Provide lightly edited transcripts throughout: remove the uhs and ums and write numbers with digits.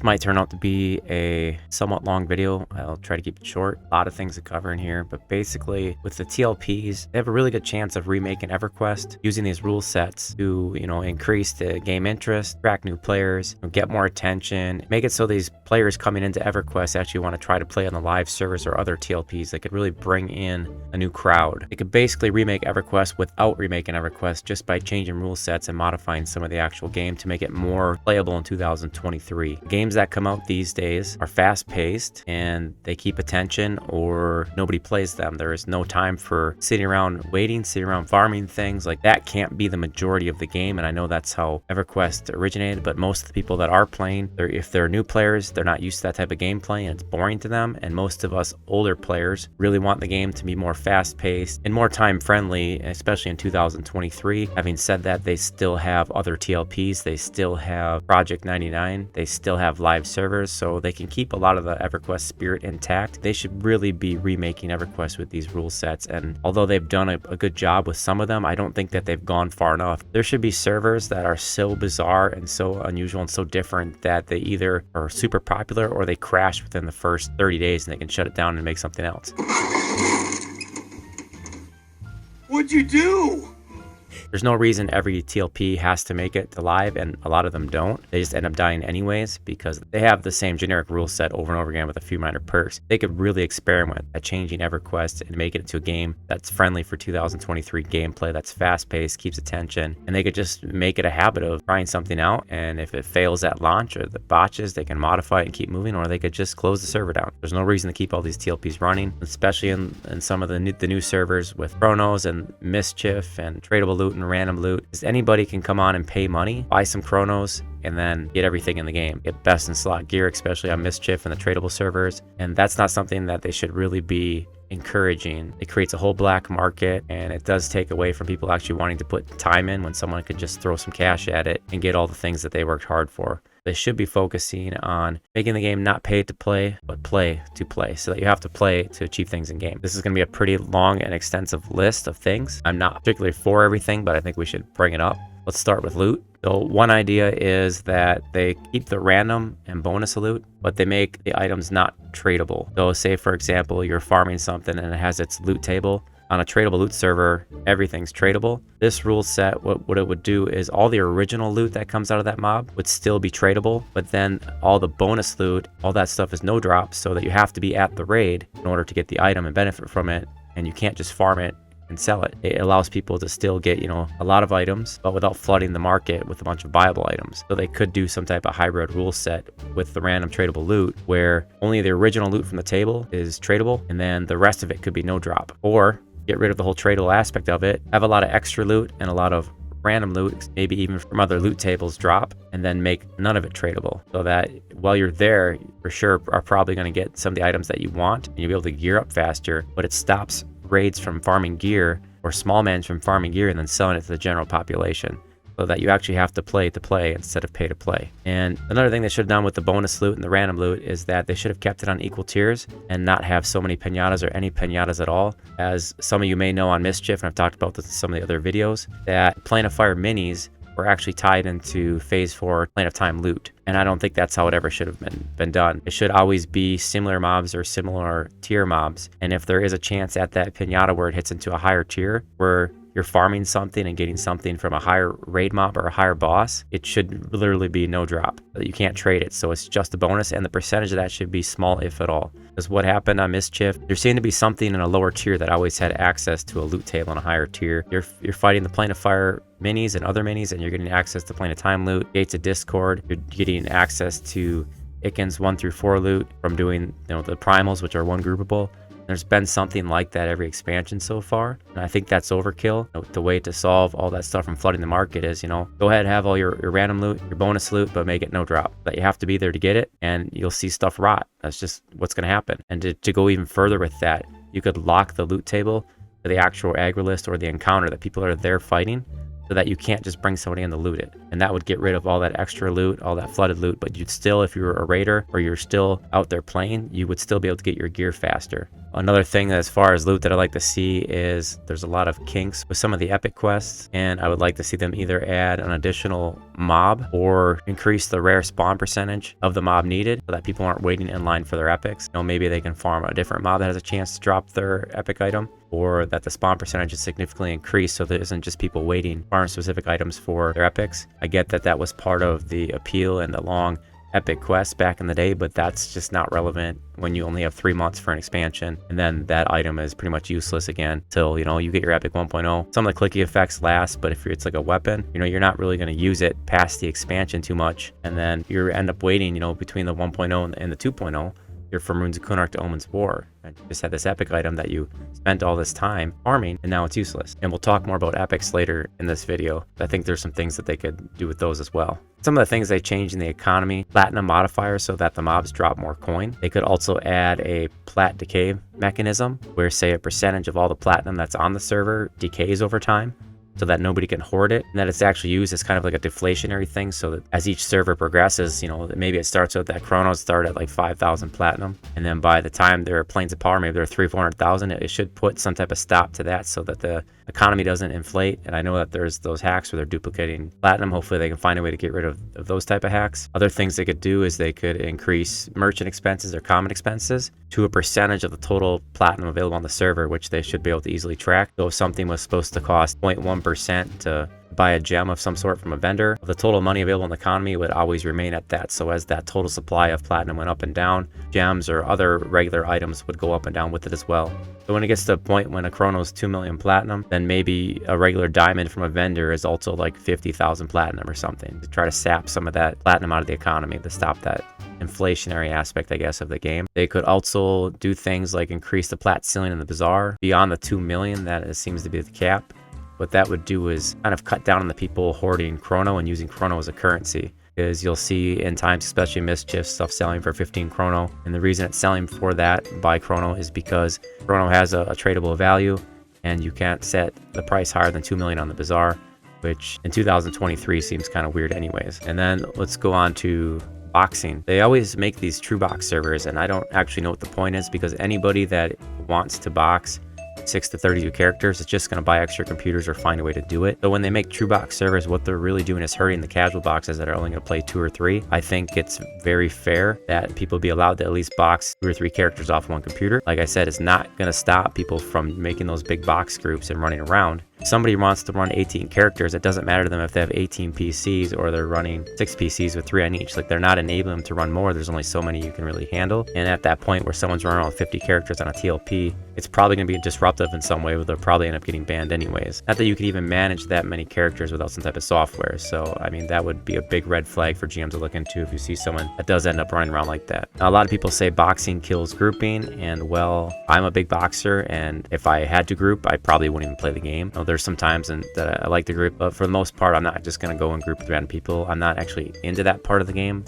Might turn out to be a somewhat long video. I'll try to keep it short. A lot of things to cover in here, but basically with the TLPs, they have a really good chance of remaking EverQuest using these rule sets to, increase the game interest, attract new players, get more attention, make it so these players coming into EverQuest actually want to try to play on the live servers or other TLPs. They could really bring in a new crowd. They could basically remake EverQuest without remaking EverQuest just by changing rule sets and modifying some of the actual game to make it more playable in 2023. Games that come out these days are fast-paced and they keep attention or nobody plays them. There is no time for sitting around waiting, sitting around farming things. Like, that can't be the majority of the game, and I know that's how EverQuest originated, but most of the people that are playing, if they're new players, they're not used to that type of gameplay and it's boring to them, and most of us older players really want the game to be more fast-paced and more time-friendly, especially in 2023. Having said that, they still have other TLPs, they still have Project 99, they still have live servers, so they can keep a lot of the EverQuest spirit intact. They should really be remaking EverQuest with these rule sets, and although they've done a good job with some of them, I don't think that they've gone far enough. There should be servers that are so bizarre and so unusual and so different that they either are super popular or they crash within the first 30 days and they can shut it down and make something else. What'd you do? There's no reason every TLP has to make it to live, and a lot of them don't. They just end up dying anyways because they have the same generic rule set over and over again with a few minor perks. They could really experiment at changing EverQuest and make it into a game that's friendly for 2023 gameplay, that's fast-paced, keeps attention, and they could just make it a habit of trying something out, and if it fails at launch or the botches, they can modify it and keep moving, or they could just close the server down. There's no reason to keep all these TLPs running, especially in some of the new servers with Chronos and Mischief and tradable loot and random loot. Because anybody can come on and pay money, buy some Chronos, and then get everything in the game. Get best in slot gear, especially on Mischief and the tradable servers. And that's not something that they should really be encouraging. It creates a whole black market, and it does take away from people actually wanting to put time in when someone could just throw some cash at it and get all the things that they worked hard for. They should be focusing on making the game not pay to play, but play to play, so that you have to play to achieve things in game. This is going to be a pretty long and extensive list of things. I'm not particularly for everything, but I think we should bring it up. Let's start with loot. So one idea is that they keep the random and bonus loot, but they make the items not tradable. So say, for example, you're farming something and it has its loot table. On a tradable loot server, everything's tradable. This rule set, what it would do is all the original loot that comes out of that mob would still be tradable, but then all the bonus loot, all that stuff is no drop, so that you have to be at the raid in order to get the item and benefit from it, and you can't just farm it and sell it. It allows people to still get, a lot of items, but without flooding the market with a bunch of viable items. So they could do some type of hybrid rule set with the random tradable loot, where only the original loot from the table is tradable, and then the rest of it could be no drop. Or get rid of the whole tradable aspect of it, have a lot of extra loot and a lot of random loot, maybe even from other loot tables drop, and then make none of it tradable, so that while you're there, for sure are probably going to get some of the items that you want, and you'll be able to gear up faster, but it stops raids from farming gear or small mans from farming gear and then selling it to the general population, so that you actually have to play instead of pay to play. And another thing they should have done with the bonus loot and the random loot is that they should have kept it on equal tiers and not have so many pinatas or any pinatas at all. As some of you may know on Mischief, and I've talked about this in some of the other videos, that Plane of Fire minis were actually tied into Phase 4 Plane of Time loot. And I don't think that's how it ever should have been done. It should always be similar mobs or similar tier mobs. And if there is a chance at that pinata where it hits into a higher tier, where you're farming something and getting something from a higher raid mob or a higher boss, it should literally be no drop. You can't trade it, so it's just a bonus, and the percentage of that should be small, if at all. Because what happened on Mischief, there seemed to be something in a lower tier that always had access to a loot table in a higher tier. You're fighting the Plane of Fire minis and other minis, and you're getting access to Plane of Time loot, Gates of Discord, you're getting access to Ikken's 1 through 4 loot from doing the primals, which are one groupable. There's been something like that every expansion so far, and I think that's overkill. The way to solve all that stuff from flooding the market is, go ahead and have all your random loot, your bonus loot, but make it no drop. That you have to be there to get it, and you'll see stuff rot. That's just what's going to happen. And to go even further with that, you could lock the loot table to the actual aggro list or the encounter that people are there fighting, so that you can't just bring somebody in to loot it. And that would get rid of all that extra loot, all that flooded loot, but you'd still, if you were a raider or you're still out there playing, you would still be able to get your gear faster. Another thing as far as loot that I like to see is there's a lot of kinks with some of the epic quests, and I would like to see them either add an additional mob or increase the rare spawn percentage of the mob needed so that people aren't waiting in line for their epics. You know, maybe they can farm a different mob that has a chance to drop their epic item, or that the spawn percentage is significantly increased so there isn't just people waiting farm specific items for their epics. I get that that was part of the appeal and the long epic quest back in the day, but that's just not relevant when you only have 3 months for an expansion, and then that item is pretty much useless again till, you know, you get your epic 1.0. Some of the clicky effects last, but if it's like a weapon, you know, you're not really going to use it past the expansion too much, and then you end up waiting, you know, between the 1.0 and the 2.0. You're from Runes of Kunark to Omen's War, and you just had this epic item that you spent all this time farming, and now it's useless. And we'll talk more about epics later in this video. I think there's some things that they could do with those as well. Some of the things they changed in the economy: platinum modifier so that the mobs drop more coin. They could also add a plat decay mechanism where, say, a percentage of all the platinum that's on the server decays over time, so that nobody can hoard it, and that it's actually used as kind of like a deflationary thing, so that as each server progresses, you know, maybe it starts with that Chronos start at like 5,000 platinum, and then by the time there are planes of power, maybe there are 300,000-400,000, it should put some type of stop to that so that the economy doesn't inflate. And I know that there's those hacks where they're duplicating platinum. Hopefully they can find a way to get rid of those type of hacks. Other things they could do is they could increase merchant expenses or common expenses to a percentage of the total platinum available on the server, which they should be able to easily track. So if something was supposed to cost 0.1% to buy a gem of some sort from a vendor, the total money available in the economy would always remain at that. So as that total supply of platinum went up and down, gems or other regular items would go up and down with it as well. So when it gets to the point when a Chrono's 2 million platinum, then maybe a regular diamond from a vendor is also like 50,000 platinum or something, to try to sap some of that platinum out of the economy to stop that inflationary aspect, I guess, of the game. They could also do things like increase the plat ceiling in the bazaar beyond the 2 million that seems to be the cap. What that would do is kind of cut down on the people hoarding Chrono and using Chrono as a currency. Because you'll see in times, especially Mischief, stuff selling for 15 Chrono. And the reason it's selling for that by Chrono is because Chrono has a tradable value, and you can't set the price higher than 2 million on the bazaar, which in 2023 seems kind of weird anyways. And then let's go on to boxing. They always make these true box servers, and I don't actually know what the point is, because anybody that wants to box 6 to 32 characters, it's just going to buy extra computers or find a way to do it. So when they make true box servers, what they're really doing is hurting the casual boxes that are only going to play 2 or 3. I think it's very fair that people be allowed to at least box 2 or 3 characters off one computer. Like I said, it's not going to stop people from making those big box groups and running around. If somebody wants to run 18 characters, it doesn't matter to them if they have 18 PCs or they're running 6 PCs with 3 on each. Like, they're not enabling them to run more. There's only so many you can really handle. And at that point where someone's running around with 50 characters on a TLP, it's probably going to be disruptive in some way, where they'll probably end up getting banned anyways. Not that you could even manage that many characters without some type of software. So, I mean, that would be a big red flag for GMs to look into if you see someone that does end up running around like that. Now, a lot of people say boxing kills grouping, and well, I'm a big boxer, and if I had to group, I probably wouldn't even play the game. Now, there's some times that I like to group, but for the most part, I'm not just going to go and group with random people. I'm not actually into that part of the game.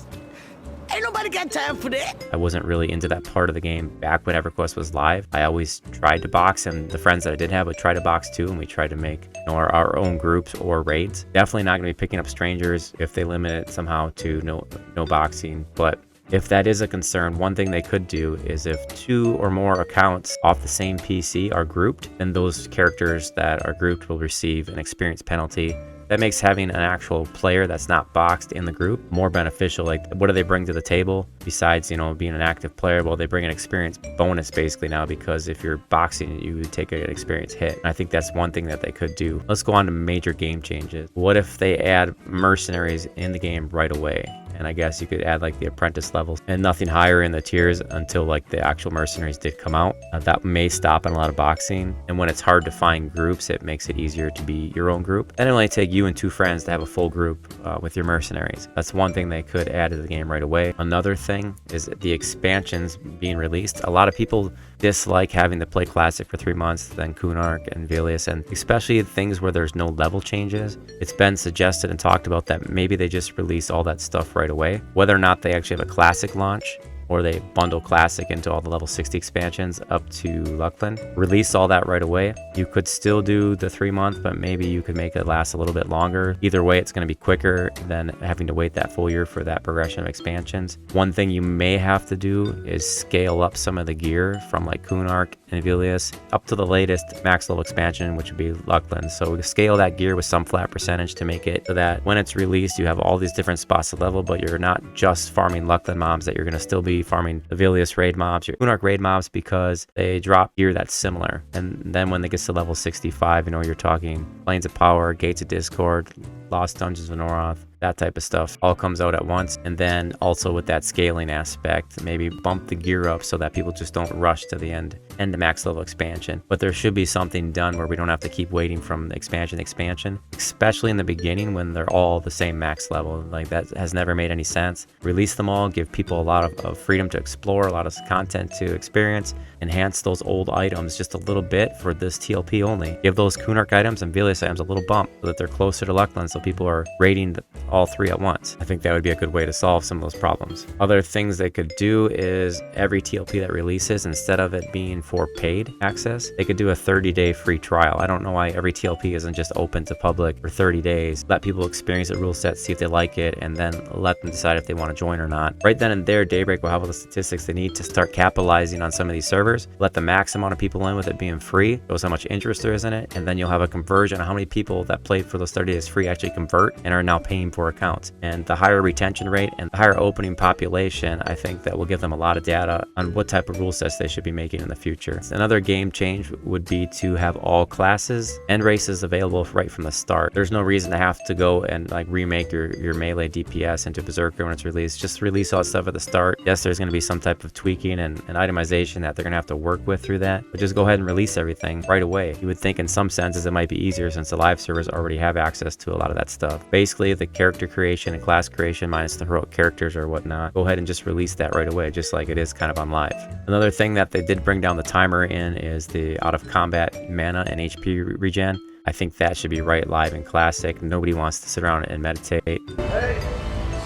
Ain't nobody got time for that. I wasn't really into that part of the game back when EverQuest was live. I always tried to box, and the friends that I did have would try to box too, and we tried to make, you know, our own groups or raids. Definitely not going to be picking up strangers if they limit it somehow to no boxing, but if that is a concern, one thing they could do is if 2 or more accounts off the same PC are grouped, then those characters that are grouped will receive an experience penalty. That makes having an actual player that's not boxed in the group more beneficial. Like, what do they bring to the table besides, you know, being an active player? Well, they bring an experience bonus basically now, because if you're boxing, you would take an experience hit. And I think that's one thing that they could do. Let's go on to major game changes. What if they add mercenaries in the game right away? And I guess you could add like the apprentice levels and nothing higher in the tiers until like the actual mercenaries did come out. That may stop in a lot of boxing. And when it's hard to find groups, it makes it easier to be your own group. Then it only take you and 2 friends to have a full group with your mercenaries. That's one thing they could add to the game right away. Another thing is the expansions being released. A lot of people dislike having to play Classic for 3 months, then Kunark and Vilius, and especially things where there's no level changes. It's been suggested and talked about that maybe they just release all that stuff right away. Whether or not they actually have a Classic launch or they bundle Classic into all the level 60 expansions up to Luckland. Release all that right away. You could still do the 3-month, but maybe you could make it last a little bit longer. Either way, it's going to be quicker than having to wait that full year for that progression of expansions. One thing you may have to do is scale up some of the gear from like Kunark and Vilius up to the latest max level expansion, which would be Luckland. So scale that gear with some flat percentage to make it so that when it's released, you have all these different spots to level, but you're not just farming Luckland mobs, that you're going to still be farming the Vilius raid mobs, your Kunark raid mobs, because they drop gear that's similar. And then when it gets to level 65, you're talking Plains of Power, Gates of Discord, Lost Dungeons of Noroth, that type of stuff all comes out at once. And then also with that scaling aspect, maybe bump the gear up so that people just don't rush to the end to max level expansion. But there should be something done where we don't have to keep waiting from expansion to expansion, especially in the beginning when they're all the same max level. Like, that has never made any sense. Release them all, give people a lot of freedom to explore, a lot of content to experience, enhance those old items just a little bit for this TLP only. Give those Kunark items and Vilius items a little bump so that they're closer to Luckland, so people are raiding all 3 at once. I think that would be a good way to solve some of those problems. Other things they could do is every TLP that releases, instead of it being for paid access, they could do a 30-day free trial. I don't know why every TLP isn't just open to public for 30 days. Let people experience the rule set, see if they like it, and then let them decide if they want to join or not. Right then and there, Daybreak will have all the statistics they need to start capitalizing on some of these servers. Let the max amount of people in with it being free, shows how much interest there is in it, and then you'll have a conversion of how many people that played for those 30 days free actually convert and are now paying for accounts. And the higher retention rate and the higher opening population, I think that will give them a lot of data on what type of rule sets they should be making in the future. Another game change would be to have all classes and races available right from the start. There's no reason to have to go and like remake your melee DPS into Berserker when it's released. Just release all that stuff at the start. Yes, there's going to be some type of tweaking and itemization that they're going to have to work with through that, but just go ahead and release everything right away. You would think in some senses it might be easier since the live servers already have access to a lot of that stuff. Basically, the character creation and class creation minus the heroic characters or whatnot, go ahead and just release that right away, just like it is kind of on live. Another thing that they did bring down the timer in is the out of combat mana and HP regen. I think that should be right live in Classic. Nobody wants to sit around and meditate. Hey,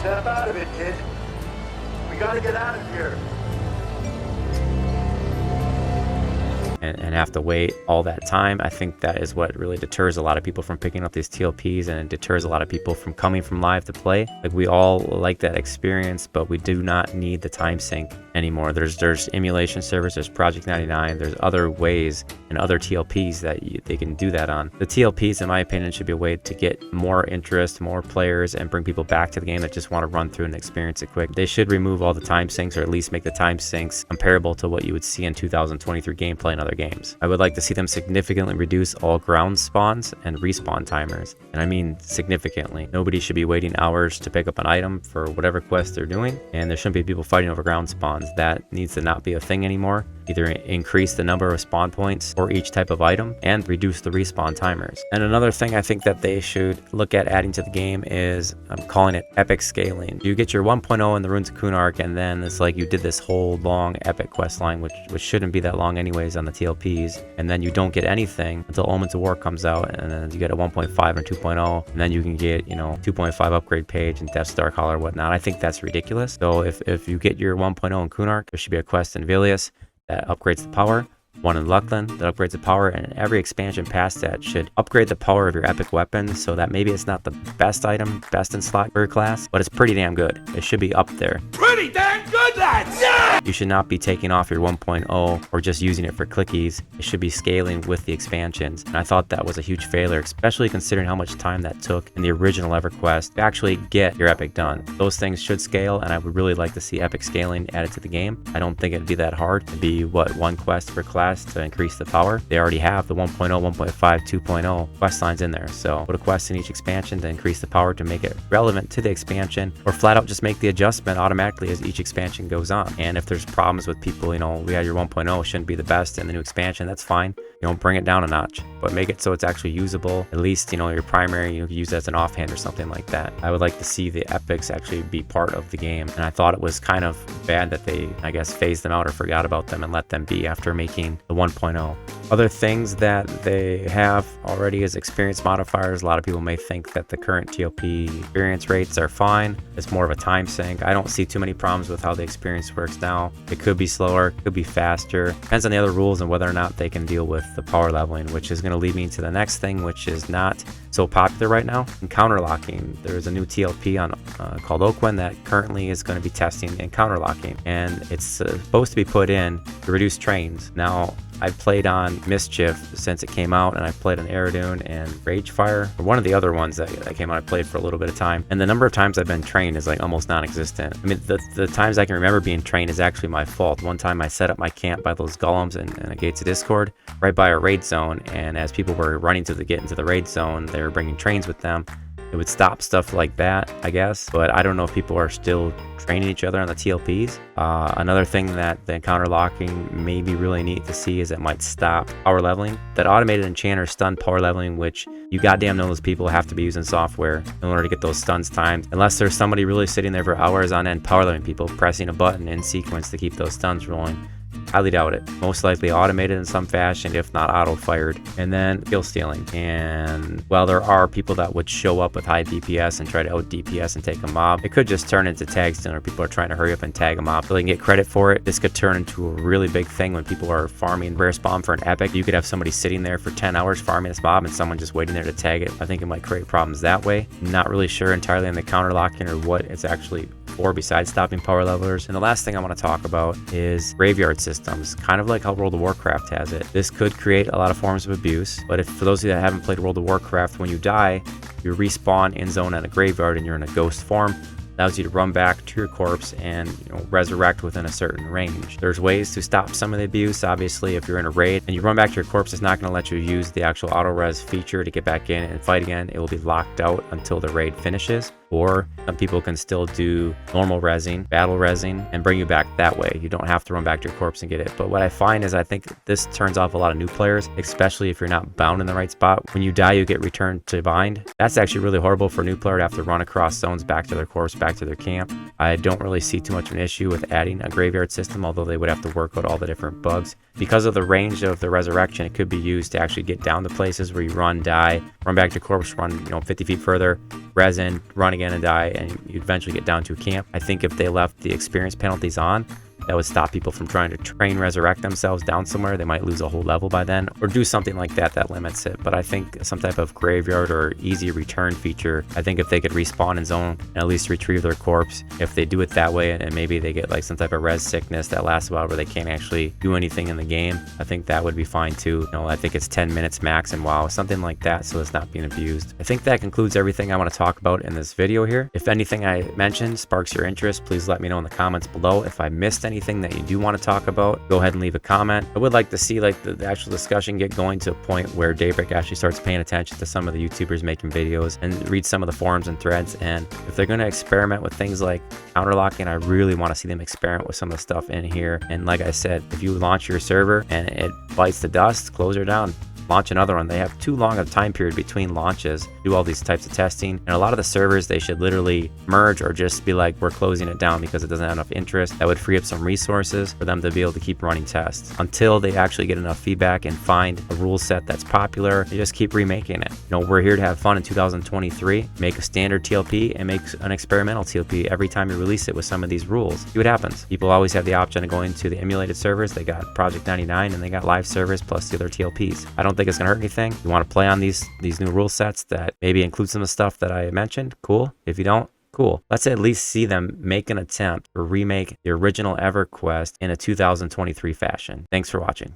snap out of it, kid. We gotta get out of here. And have to wait all that time. I think that is what really deters a lot of people from picking up these TLPs, and it deters a lot of people from coming from live to play. Like, we all like that experience, but we do not need the time sink anymore. There's emulation servers, there's Project 99, there's other ways and other TLPs that they can do that on. The TLPs, in my opinion, should be a way to get more interest, more players, and bring people back to the game that just want to run through and experience it quick. They should remove all the time sinks, or at least make the time sinks comparable to what you would see in 2023 gameplay in other games. I would like to see them significantly reduce all ground spawns and respawn timers, and I mean significantly. Nobody should be waiting hours to pick up an item for whatever quest they're doing, and there shouldn't be people fighting over ground spawns. That needs to not be a thing anymore. Either increase the number of spawn points for each type of item and reduce the respawn timers. And another thing I think that they should look at adding to the game is, I'm calling it epic scaling. You get your 1.0 in the Runes of Kunark, and then it's like you did this whole long epic quest line, which shouldn't be that long anyways on the TLPs, and then you don't get anything until Omens of War comes out, and then you get a 1.5 and 2.0, and then you can get 2.5 upgrade page and Death's Dark Hollow or whatnot. I think that's ridiculous. So if you get your 1.0 in Kunark, there should be a quest in Vilius that upgrades the power, one in Luckland that upgrades the power, and every expansion past that should upgrade the power of your epic weapon, so that maybe it's not the best item, best in slot for your class, but it's pretty damn good. It should be up there. Pretty damn good, lads! Yeah! You should not be taking off your 1.0 or just using it for clickies. It should be scaling with the expansions, and I thought that was a huge failure, especially considering how much time that took in the original EverQuest to actually get your epic done. Those things should scale, and I would really like to see epic scaling added to the game. I don't think it'd be that hard to be one quest per class to increase the power. They already have the 1.0, 1.5, 2.0 quest lines in there, so put a quest in each expansion to increase the power to make it relevant to the expansion, or flat out just make the adjustment automatically as each expansion goes on. And if there's problems with people, we had your 1.0 shouldn't be the best in the new expansion, that's fine. Bring it down a notch, but make it so it's actually usable. At least, your primary, you can use it as an offhand or something like that. I would like to see the epics actually be part of the game, and I thought it was kind of bad that they, I guess, phased them out or forgot about them and let them be after making the 1.0. Other things that they have already as experience modifiers. A lot of people may think that the current TLP experience rates are fine. It's more of a time sink. I don't see too many problems with how the experience works now. It could be slower, could be faster. Depends on the other rules and whether or not they can deal with the power leveling, which is going to lead me to the next thing, which is not so popular right now. Encounter locking. There's a new TLP on called Oakland that currently is going to be testing encounter locking, and it's supposed to be put in to reduce trains. Now, I've played on Mischief since it came out, and I played on Aerodune and Ragefire, or one of the other ones that came out. I played for a little bit of time, and the number of times I've been trained is like almost non-existent. I mean, the times I can remember being trained is actually my fault. One time I set up my camp by those golems and the Gates of Discord, right by a raid zone, and as people were running to get into the raid zone, they were bringing trains with them. It would stop stuff like that, I guess, but I don't know if people are still training each other on the TLPs. Another thing that the encounter locking may be really neat to see is it might stop power leveling. That automated enchanter stun power leveling, which you goddamn know those people have to be using software in order to get those stuns timed. Unless there's somebody really sitting there for hours on end power leveling people, pressing a button in sequence to keep those stuns rolling. Highly doubt it. Most likely automated in some fashion, if not auto-fired. And then kill stealing. And while there are people that would show up with high DPS and try to out DPS and take a mob, it could just turn into tag stealing, or people are trying to hurry up and tag a mob so they can get credit for it. This could turn into a really big thing when people are farming rare spawn for an epic. You could have somebody sitting there for 10 hours farming this mob and someone just waiting there to tag it. I think it might create problems that way. Not really sure entirely on the counter locking or what it's actually for besides stopping power levelers. And the last thing I want to talk about is graveyard systems, kind of like how World of Warcraft has it. This could create a lot of forms of abuse, but if for those of you that haven't played World of Warcraft, when you die, you respawn in zone at a graveyard and you're in a ghost form. Allows you to run back to your corpse and resurrect within a certain range. There's ways to stop some of the abuse. Obviously, if you're in a raid and you run back to your corpse, it's not going to let you use the actual auto res feature to get back in and fight again. It will be locked out until the raid finishes. Or some people can still do normal resing, battle resing, and bring you back that way. You don't have to run back to your corpse and get it. But what I find is I think this turns off a lot of new players, especially if you're not bound in the right spot. When you die, you get returned to bind. That's actually really horrible for a new player to have to run across zones back to their corpse, back to their camp. I don't really see too much of an issue with adding a graveyard system, although they would have to work out all the different bugs. Because of the range of the resurrection, it could be used to actually get down to places where you run, die, run back to your corpse, run 50 feet further, res in, run again and die, and you eventually get down to a camp. I think if they left the experience penalties on, that would stop people from trying to train resurrect themselves down somewhere. They might lose a whole level by then, or do something like that that limits it. But I think some type of graveyard or easy return feature, I think if they could respawn in zone and at least retrieve their corpse, if they do it that way and maybe they get like some type of res sickness that lasts a while where they can't actually do anything in the game, I think that would be fine too. I think it's 10 minutes max in WoW, something like that, so it's not being abused. I think that concludes everything I want to talk about in this video here. If anything I mentioned sparks your interest, please let me know in the comments below. If I missed anything that you do want to talk about, go ahead and leave a comment. I would like to see like the actual discussion get going to a point where Daybreak actually starts paying attention to some of the YouTubers making videos and read some of the forums and threads. And if they're going to experiment with things like counter locking, I really want to see them experiment with some of the stuff in here. And like I said, if you launch your server and it bites the dust, close her down. Launch another one. They have too long of a time period between launches, do all these types of testing, and a lot of the servers, they should literally merge or just be like, we're closing it down because it doesn't have enough interest. That would free up some resources for them to be able to keep running tests until they actually get enough feedback and find a rule set that's popular. They just keep remaking it. We're here to have fun in 2023. Make a standard TLP and make an experimental TLP every time you release it with some of these rules. See what happens. People always have the option of going to the emulated servers. They got Project 99 and they got live servers plus the other TLPs. I don't think it's gonna hurt anything. You want to play on these new rule sets that maybe include some of the stuff that I mentioned, cool. If you don't, cool. Let's at least see them make an attempt to remake the original EverQuest in a 2023 fashion. Thanks for watching.